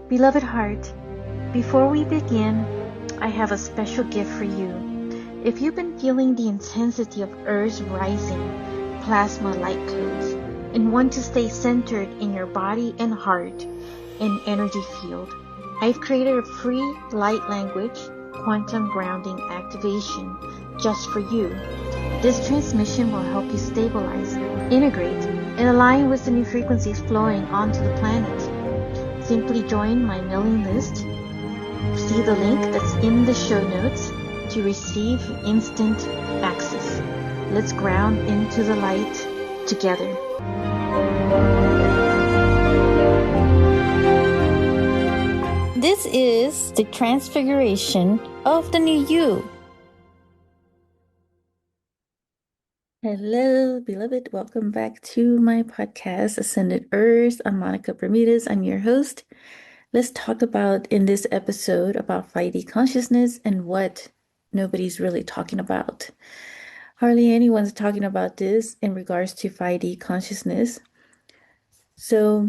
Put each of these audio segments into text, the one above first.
Beloved heart, before we begin, I have a special gift for you. If you've been feeling the intensity of Earth's rising plasma light codes and want to stay centered in your body and heart and energy field, I've created a free light language quantum grounding activation just for you. This transmission will help you stabilize, integrate, and align with the new frequencies flowing onto the planet. Simply join my mailing list. See the link that's in the show notes to receive instant access. Let's ground into the light together. This is the transfiguration of the new you. Hello, beloved. Welcome back to my podcast, Ascended Earth. I'm Monica Bermudez. I'm your host. Let's talk about in this episode about 5D consciousness and what nobody's really talking about. Hardly anyone's talking about this in regards to 5D consciousness. So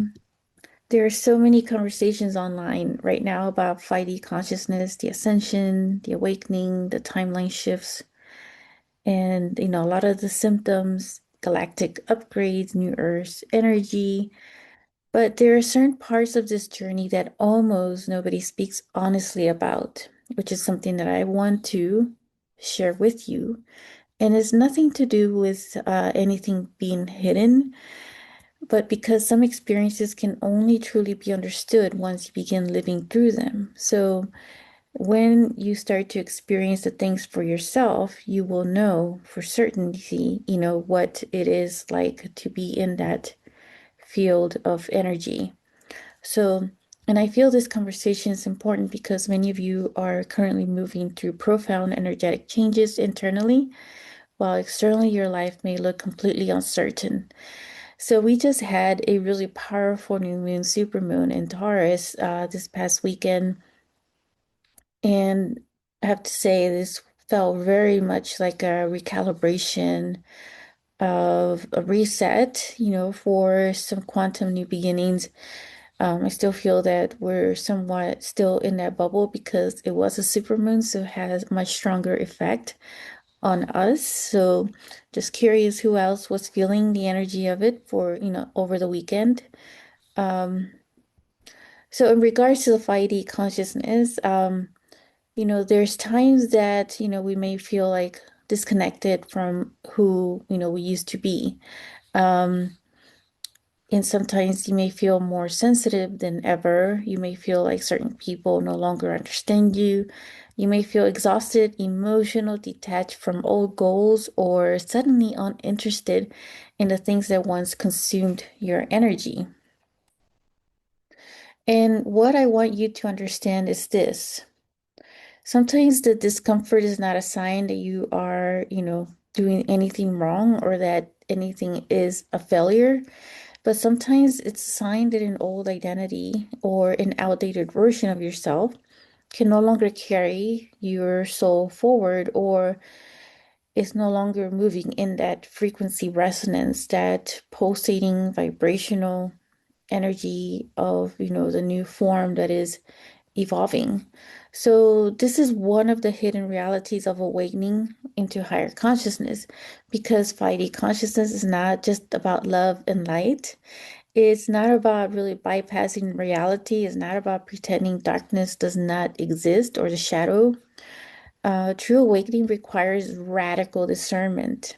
there are so many conversations online right now about 5D consciousness, the ascension, the awakening, the timeline shifts, and a lot of the symptoms, galactic upgrades, new earth energy. But there are certain parts of this journey that almost nobody speaks honestly about, which is something that I want to share with you. And it's nothing to do with anything being hidden, but because some experiences can only truly be understood once you begin living through them. So when you start to experience the things for yourself, you will know for certainty, what it is like to be in that field of energy. So, and I feel this conversation is important because many of you are currently moving through profound energetic changes internally, while externally your life may look completely uncertain. So we just had a really powerful new moon, supermoon in Taurus this past weekend. And I have to say, this felt very much like a recalibration of a reset, for some quantum new beginnings. I still feel that we're somewhat still in that bubble because it was a supermoon, so it has a much stronger effect on us. So just curious who else was feeling the energy of it for, over the weekend. So in regards to the 5D consciousness, there's times that, we may feel like disconnected from who, we used to be. Um, and sometimes you may feel more sensitive than ever. You may feel like certain people no longer understand you. You may feel exhausted, emotional, detached from old goals, or suddenly uninterested in the things that once consumed your energy. And what I want you to understand is this. Sometimes the discomfort is not a sign that you are, doing anything wrong or that anything is a failure, but sometimes it's a sign that an old identity or an outdated version of yourself can no longer carry your soul forward or is no longer moving in that frequency resonance, that pulsating vibrational energy of, the new form that is evolving. So, this is one of the hidden realities of awakening into higher consciousness because 5D consciousness is not just about love and light. It's not about really bypassing reality. It's not about pretending darkness does not exist or the shadow. True awakening requires radical discernment.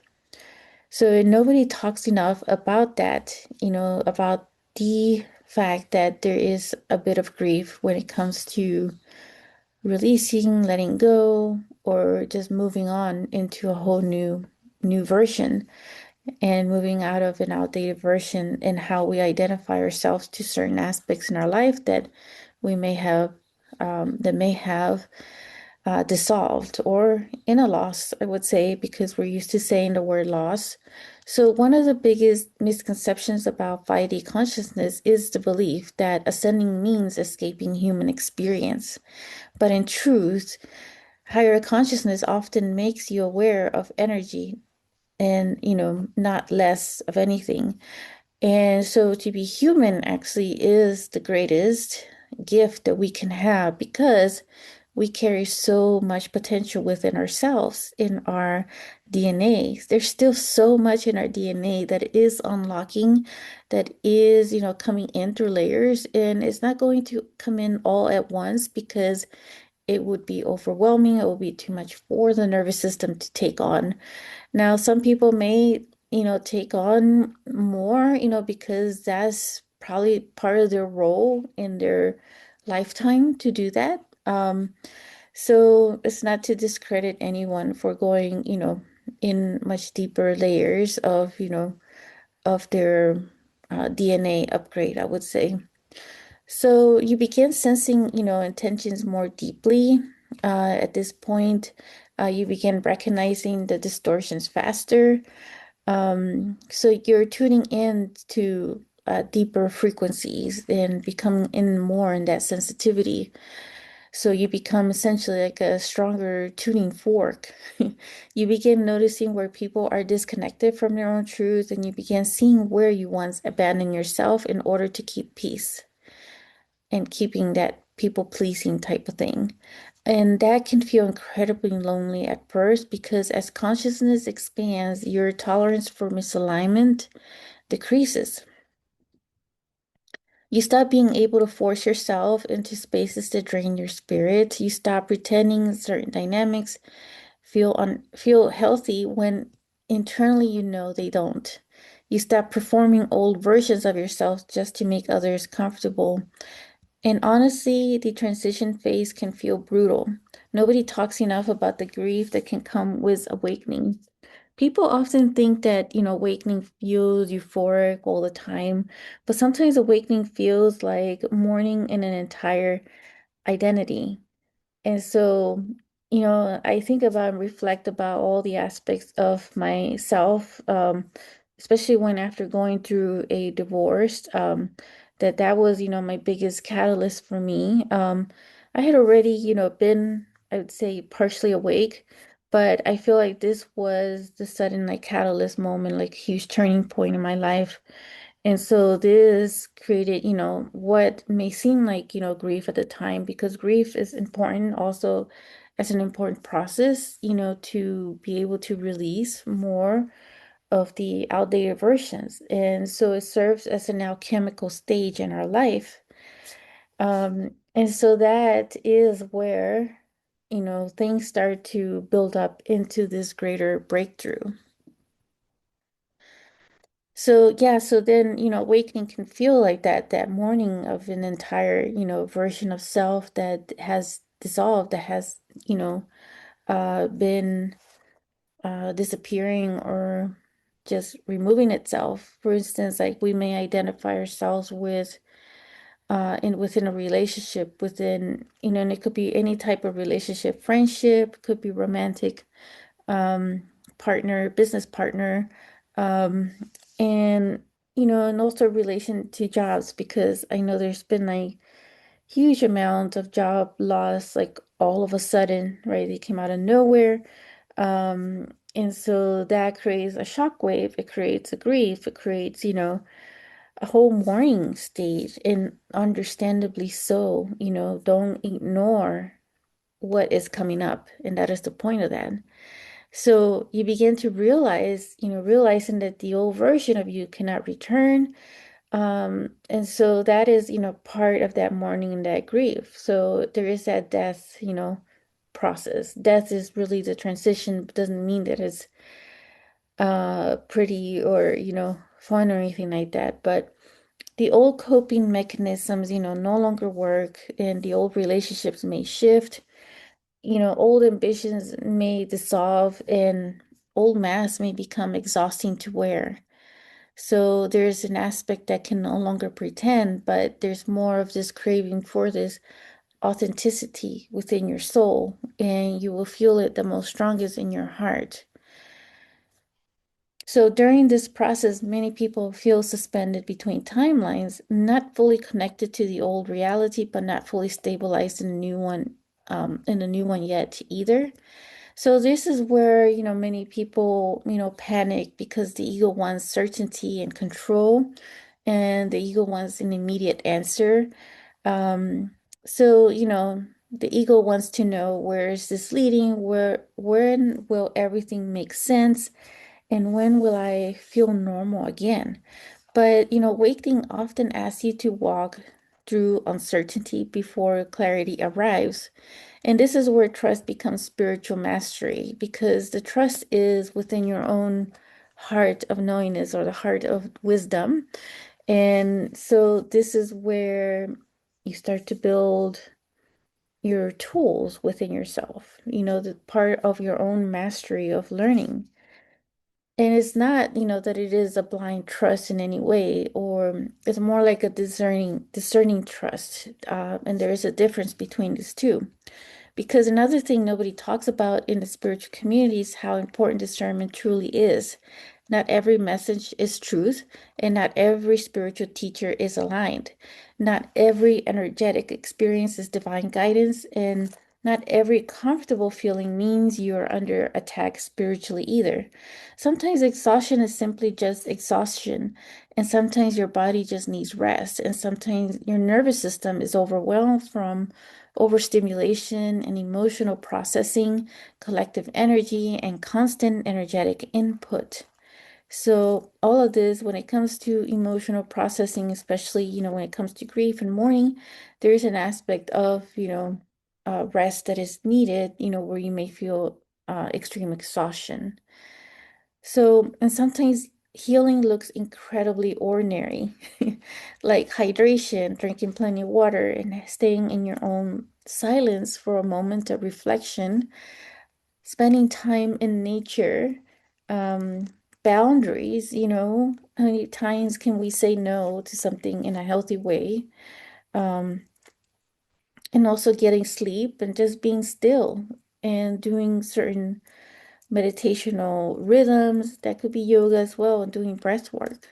So, nobody talks enough about that, about the fact that there is a bit of grief when it comes to releasing, letting go, or just moving on into a whole new version and moving out of an outdated version in how we identify ourselves to certain aspects in our life that we may have dissolved or in a loss, I would say, because we're used to saying the word loss. So one of the biggest misconceptions about 5D consciousness is the belief that ascending means escaping human experience. But in truth, higher consciousness often makes you aware of energy and, not less of anything. And so to be human actually is the greatest gift that we can have because we carry so much potential within ourselves in our DNA. There's still so much in our DNA that is unlocking, that is, coming in through layers, and it's not going to come in all at once because it would be overwhelming. It would be too much for the nervous system to take on. Now, some people may, take on more, because that's probably part of their role in their lifetime to do that. So it's not to discredit anyone for going, in much deeper layers of, of their DNA upgrade, I would say. So you begin sensing, intentions more deeply. At this point, you begin recognizing the distortions faster. So you're tuning in to deeper frequencies and becoming in more in that sensitivity. So you become essentially like a stronger tuning fork. You begin noticing where people are disconnected from their own truth, and you begin seeing where you once abandoned yourself in order to keep peace and keeping that people pleasing type of thing. And that can feel incredibly lonely at first because as consciousness expands, your tolerance for misalignment decreases. You stop being able to force yourself into spaces that drain your spirit. You stop pretending certain dynamics feel healthy when internally you know they don't. You stop performing old versions of yourself just to make others comfortable. And honestly, the transition phase can feel brutal. Nobody talks enough about the grief that can come with awakening. People often think that, awakening feels euphoric all the time, but sometimes awakening feels like mourning in an entire identity. And so, I think about and reflect about all the aspects of myself, especially when after going through a divorce, that was, my biggest catalyst for me. I had already, been, I would say, partially awake, but I feel like this was the sudden like catalyst moment, like huge turning point in my life. And so this created, what may seem like, grief at the time, because grief is important also as an important process, to be able to release more of the outdated versions. And so it serves as an alchemical stage in our life. And so that is where, things start to build up into this greater breakthrough. So yeah, so then, awakening can feel like that morning of an entire, version of self that has dissolved, that has, been disappearing or just removing itself. For instance, like we may identify ourselves with in within a relationship, within, and it could be any type of relationship, friendship, could be romantic, um, partner, business partner, um, and and also relation to jobs because I know there's been like huge amount of job loss, like all of a sudden, right? They came out of nowhere. And so that creates a shockwave, it creates a grief, it creates, a whole mourning stage, and understandably so, don't ignore what is coming up. And that is the point of that. So you begin to realize, realizing that the old version of you cannot return. And so that is, part of that mourning and that grief. So there is that death, process. Death is really the transition, but doesn't mean that it's pretty or, fun or anything like that. But the old coping mechanisms, no longer work, and the old relationships may shift. Old ambitions may dissolve, and old masks may become exhausting to wear. So there's an aspect that can no longer pretend, but there's more of this craving for this authenticity within your soul, and you will feel it the most strongest in your heart. So during this process, many people feel suspended between timelines, not fully connected to the old reality, but not fully stabilized in the new one yet either. So this is where, many people, panic because the ego wants certainty and control, and the ego wants an immediate answer. Um, so, the ego wants to know, where is this leading? When will everything make sense? And when will I feel normal again? But, awakening often asks you to walk through uncertainty before clarity arrives. And this is where trust becomes spiritual mastery, because the trust is within your own heart of knowingness, or the heart of wisdom. And so this is where you start to build your tools within yourself, the part of your own mastery of learning. And it's not, that it is a blind trust in any way, or it's more like a discerning trust. And there is a difference between these two. Because another thing nobody talks about in the spiritual community is how important discernment truly is. Not every message is truth, and not every spiritual teacher is aligned. Not every energetic experience is divine guidance, and not every comfortable feeling means you are under attack spiritually either. Sometimes exhaustion is simply just exhaustion, and sometimes your body just needs rest, and sometimes your nervous system is overwhelmed from overstimulation and emotional processing, collective energy, and constant energetic input. So, all of this, when it comes to emotional processing, especially, when it comes to grief and mourning, there is an aspect of, rest that is needed, where you may feel extreme exhaustion. So, and sometimes healing looks incredibly ordinary, like hydration, drinking plenty of water, and staying in your own silence for a moment of reflection, spending time in nature, um, boundaries, how many times can we say no to something in a healthy way? Um, and also getting sleep and just being still and doing certain meditational rhythms. That could be yoga as well, and doing breath work.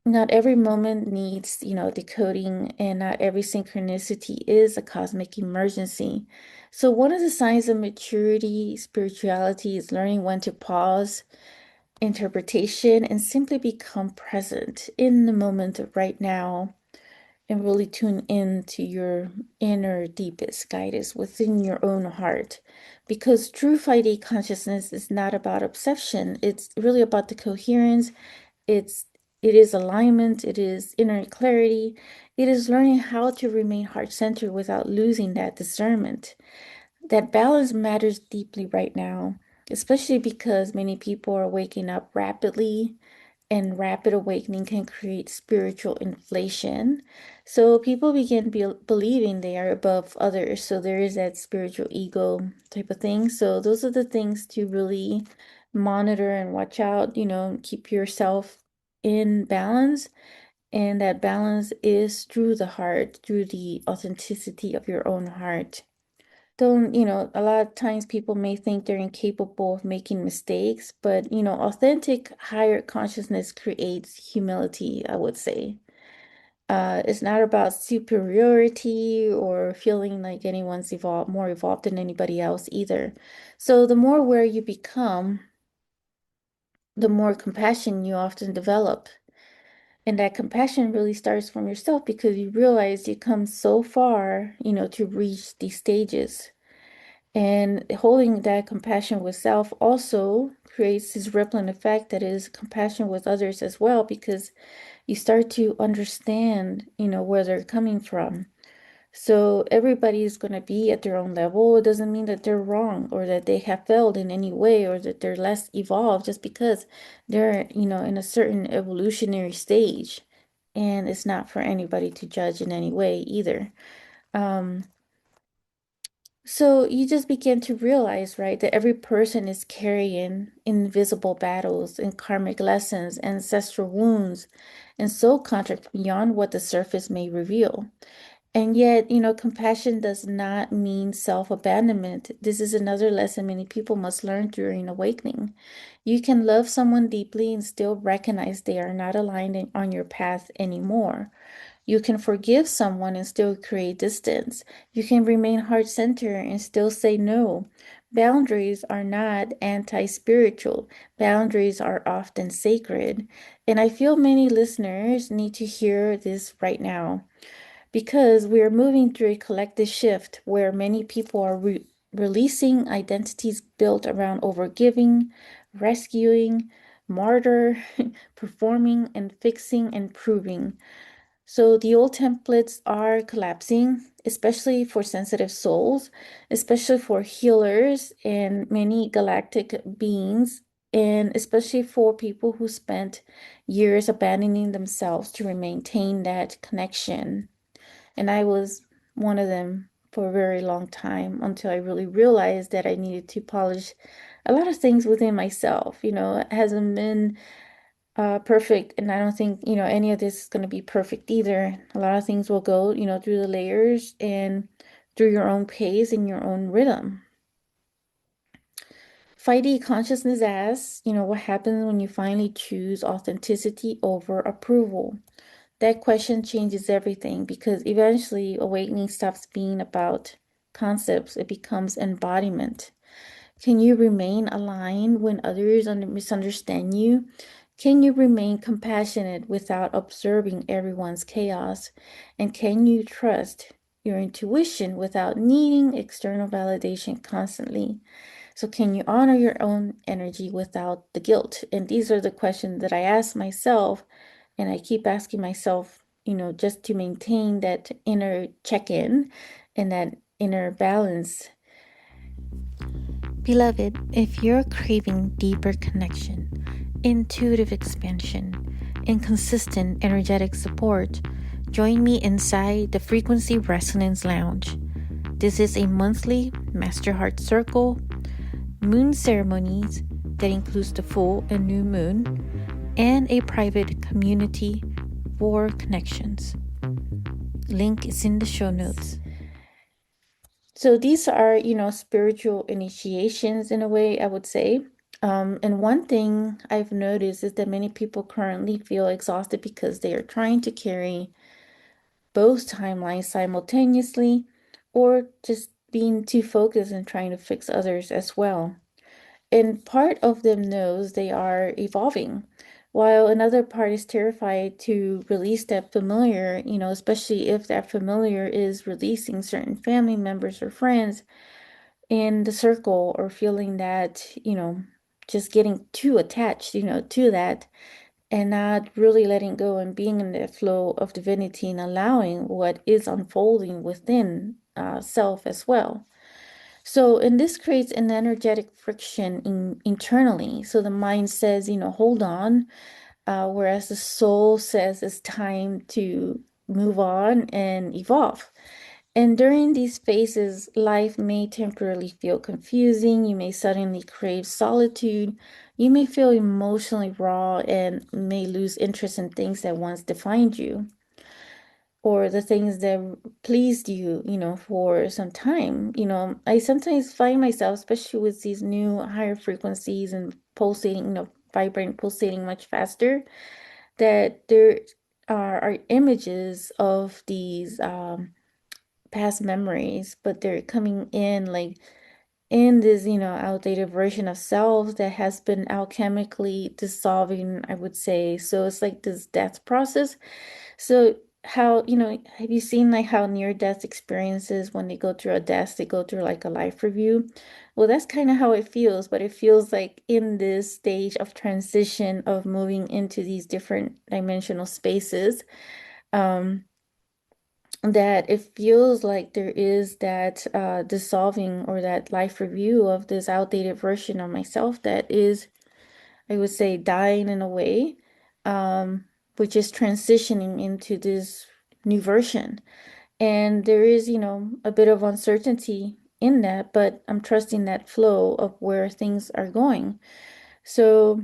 Not every moment needs, decoding, and not every synchronicity is a cosmic emergency. So, one of the signs of maturity, spirituality, is learning when to pause interpretation and simply become present in the moment of right now, and really tune in to your inner deepest guidance within your own heart. Because true 5D consciousness is not about obsession, it's really about the coherence. It is alignment, it is inner clarity, it is learning how to remain heart-centered without losing that discernment. That balance matters deeply right now, especially because many people are waking up rapidly, and rapid awakening can create spiritual inflation. So people begin believing they are above others. So there is that spiritual ego type of thing. So those are the things to really monitor and watch out, keep yourself in balance. And that balance is through the heart, through the authenticity of your own heart. Don't, a lot of times people may think they're incapable of making mistakes, but, authentic higher consciousness creates humility, I would say. It's not about superiority or feeling like anyone's more evolved than anybody else either. So the more aware you become, the more compassion you often develop. And that compassion really starts from yourself, because you realize you come so far, to reach these stages. And holding that compassion with self also creates this rippling effect that is compassion with others as well, because you start to understand, where they're coming from. So everybody is going to be at their own level. It doesn't mean that they're wrong, or that they have failed in any way, or that they're less evolved just because they're, in a certain evolutionary stage. And it's not for anybody to judge in any way either. Um, so you just begin to realize, right, that every person is carrying invisible battles and karmic lessons, ancestral wounds, and soul contracts beyond what the surface may reveal. And yet, compassion does not mean self-abandonment. This is another lesson many people must learn during awakening. You can love someone deeply and still recognize they are not aligned on your path anymore. You can forgive someone and still create distance. You can remain heart-centered and still say no. Boundaries are not anti-spiritual. Boundaries are often sacred. And I feel many listeners need to hear this right now. because we are moving through a collective shift where many people are releasing identities built around overgiving, rescuing, martyr, performing, and fixing and proving. So the old templates are collapsing, especially for sensitive souls, especially for healers and many galactic beings, and especially for people who spent years abandoning themselves to maintain that connection. And I was one of them for a very long time until I really realized that I needed to polish a lot of things within myself. It hasn't been perfect, and I don't think, any of this is going to be perfect either. A lot of things will go, through the layers and through your own pace and your own rhythm. 5D consciousness asks, what happens when you finally choose authenticity over approval? That question changes everything because eventually awakening stops being about concepts, it becomes embodiment. Can you remain aligned when others misunderstand you? Can you remain compassionate without observing everyone's chaos? And can you trust your intuition without needing external validation constantly? So, can you honor your own energy without the guilt? And these are the questions that I ask myself, and I keep asking myself, just to maintain that inner check in and that inner balance. Beloved, if you're craving deeper connection, intuitive expansion, and consistent energetic support, join me inside the Frequency Resonance Lounge. This is a monthly MasterHeart Circle, moon ceremonies that includes the full and new moon, and a private community for connections. Link is in the show notes. So these are, spiritual initiations in a way, I would say. And one thing I've noticed is that many people currently feel exhausted because they are trying to carry both timelines simultaneously, or just being too focused and trying to fix others as well. And part of them knows they are evolving, while another part is terrified to release that familiar, especially if that familiar is releasing certain family members or friends in the circle, or feeling that, just getting too attached, to that, and not really letting go and being in the flow of divinity and allowing what is unfolding within self as well. So, and this creates an energetic friction internally. So the mind says, hold on, whereas the soul says it's time to move on and evolve. And during these phases, life may temporarily feel confusing. You may suddenly crave solitude. You may feel emotionally raw and may lose interest in things that once defined you, or the things that pleased you, for some time. I sometimes find myself, especially with these new higher frequencies and pulsating, vibrating, pulsating much faster, that there are images of these past memories, but they're coming in like in this, outdated version of self that has been alchemically dissolving, I would say. So it's like this death process. So how, have you seen like how near death experiences, when they go through a death, they go through like a life review? Well, that's kind of how it feels, but it feels like in this stage of transition of moving into these different dimensional spaces. Um, that it feels like there is that dissolving or that life review of this outdated version of myself that is, I would say, dying in a way, um, which is transitioning into this new version. And there is, a bit of uncertainty in that, but I'm trusting that flow of where things are going. So,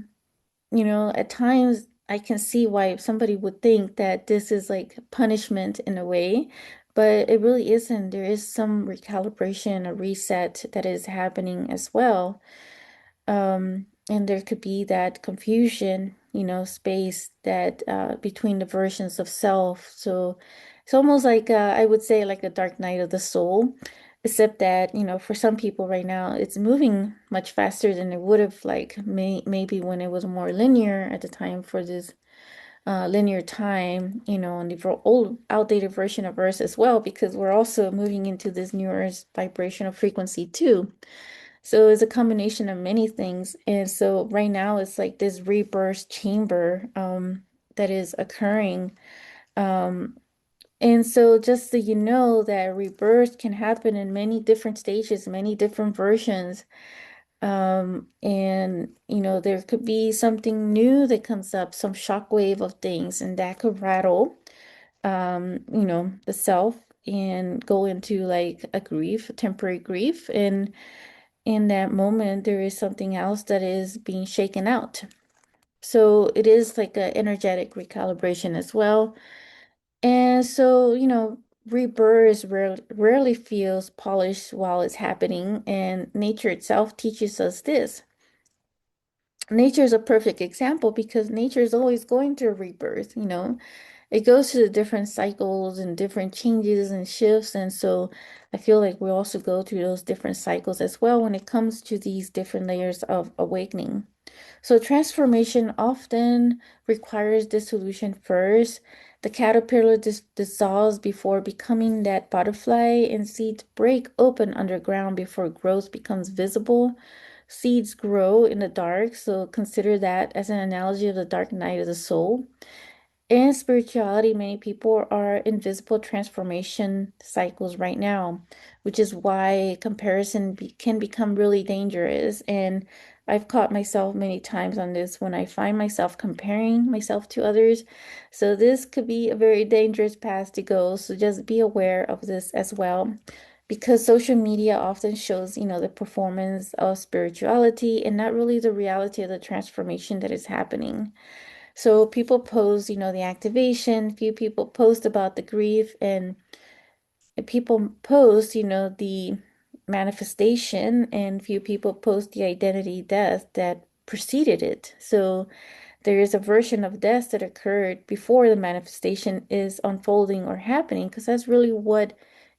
at times I can see why somebody would think that this is like punishment in a way, but it really isn't. There is some recalibration, a reset that is happening as well. And there could be that confusion, space that between the versions of self. So it's almost like I would say like a dark night of the soul, except that, for some people right now, it's moving much faster than it would have like maybe when it was more linear at the time for this linear time, and the old outdated version of Earth as well, because we're also moving into this new Earth vibrational frequency too. So it's a combination of many things. And so right now it's like this rebirth chamber that is occurring. Um, and so just so you know that rebirth can happen in many different stages, many different versions. And there could be something new that comes up, some shockwave of things, and that could rattle the self and go into like a grief, a temporary grief. And in that moment, there is something else that is being shaken out. So it is like an energetic recalibration as well. And so, rebirth rarely feels polished while it's happening, and nature itself teaches us this. Nature is a perfect example because nature is always going through rebirth. It goes through the different cycles and different changes and shifts. And so I feel like we also go through those different cycles as well when it comes to these different layers of awakening. So transformation often requires dissolution first. The caterpillar dissolves before becoming that butterfly, and seeds break open underground before growth becomes visible. Seeds grow in the dark, so consider that as an analogy of the dark night of the soul. In spirituality, many people are in visible transformation cycles right now, which is why can become really dangerous. And I've caught myself many times on this when I find myself comparing myself to others. So this could be a very dangerous path to go. So just be aware of this as well. Because social media often shows, the performance of spirituality and not really the reality of the transformation that is happening. So people post, the activation, few people post about the grief, and people post, the manifestation, and few people post the identity death that preceded it. So there is a version of death that occurred before the manifestation is unfolding or happening, because that's really what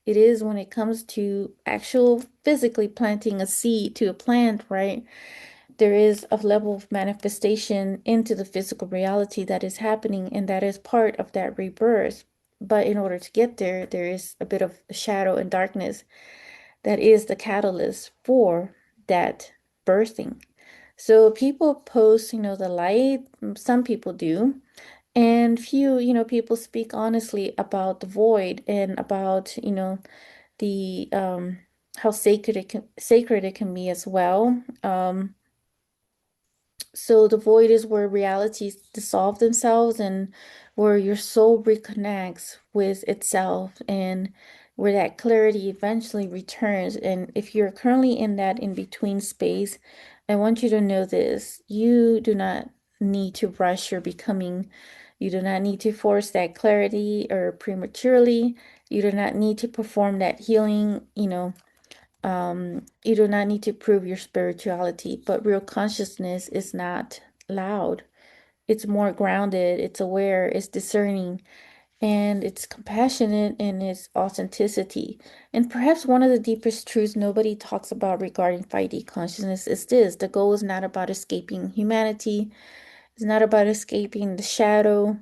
it is when it comes to actual physically planting a seed to a plant, right? There is a level of manifestation into the physical reality that is happening, and that is part of that rebirth. But in order to get there, there is a bit of shadow and darkness that is the catalyst for that birthing. So people post, the light, some people do, and few, people speak honestly about the void and about, the how sacred it can be as well. So the void is where realities dissolve themselves and where your soul reconnects with itself and where that clarity eventually returns. And if you're currently in that in between space, I want you to know this. You do not need to rush your becoming. You do not need to force that clarity or prematurely. You do not need to perform that healing, you do not need to prove your spirituality, but real consciousness is not loud. It's more grounded, it's aware, it's discerning, and it's compassionate in its authenticity. And perhaps one of the deepest truths nobody talks about regarding 5D consciousness is this: the goal is not about escaping humanity, it's not about escaping the shadow,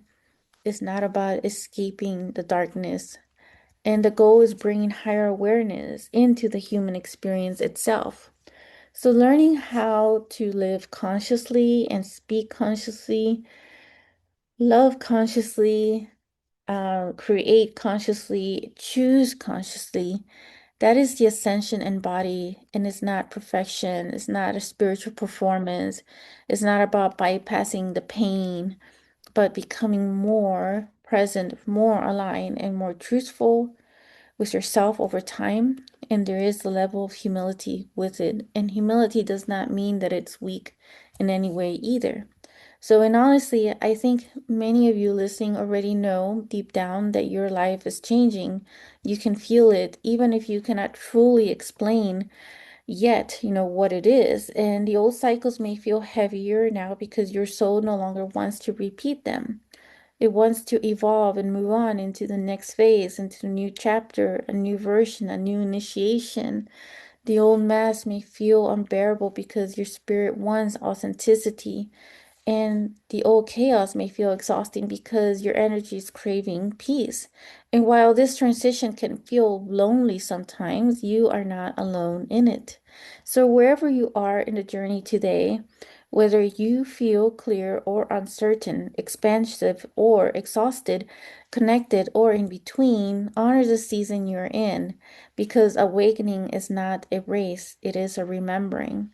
it's not about escaping the darkness. And the goal is bringing higher awareness into the human experience itself. So, learning how to live consciously and speak consciously, love consciously, create consciously, choose consciously, that is the ascension in body. And it's not perfection, it's not a spiritual performance, it's not about bypassing the pain, but becoming more present, more aligned, and more truthful with yourself over time. And there is the level of humility with it. And humility does not mean that it's weak in any way either. So, and honestly, I think many of you listening already know deep down that your life is changing. You can feel it, even if you cannot truly explain yet, what it is. And the old cycles may feel heavier now because your soul no longer wants to repeat them. It wants to evolve and move on into the next phase, into a new chapter, a new version, a new initiation. The old mask may feel unbearable because your spirit wants authenticity. And the old chaos may feel exhausting because your energy is craving peace. And while this transition can feel lonely sometimes, you are not alone in it. So, wherever you are in the journey today, whether you feel clear or uncertain, expansive or exhausted, connected or in between, honor the season you're in, because awakening is not a race, it is a remembering.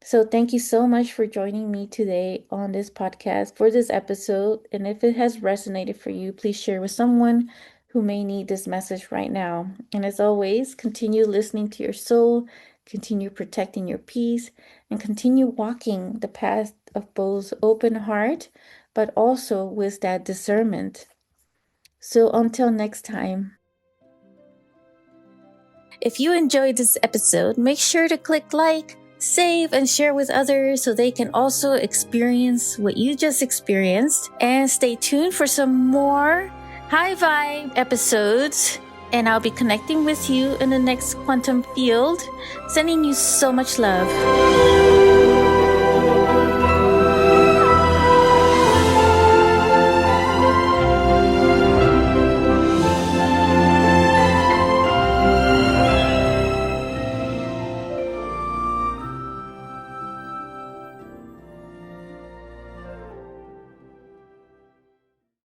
So, thank you so much for joining me today on this podcast for this episode. And if it has resonated for you, please share with someone who may need this message right now. And as always, continue listening to your soul, continue protecting your peace, and continue walking the path of both open heart, but also with that discernment. So, until next time. If you enjoyed this episode, make sure to click like, save, and share with others so they can also experience what you just experienced. And stay tuned for some more high vibe episodes. And I'll be connecting with you in the next quantum field. Sending you so much love.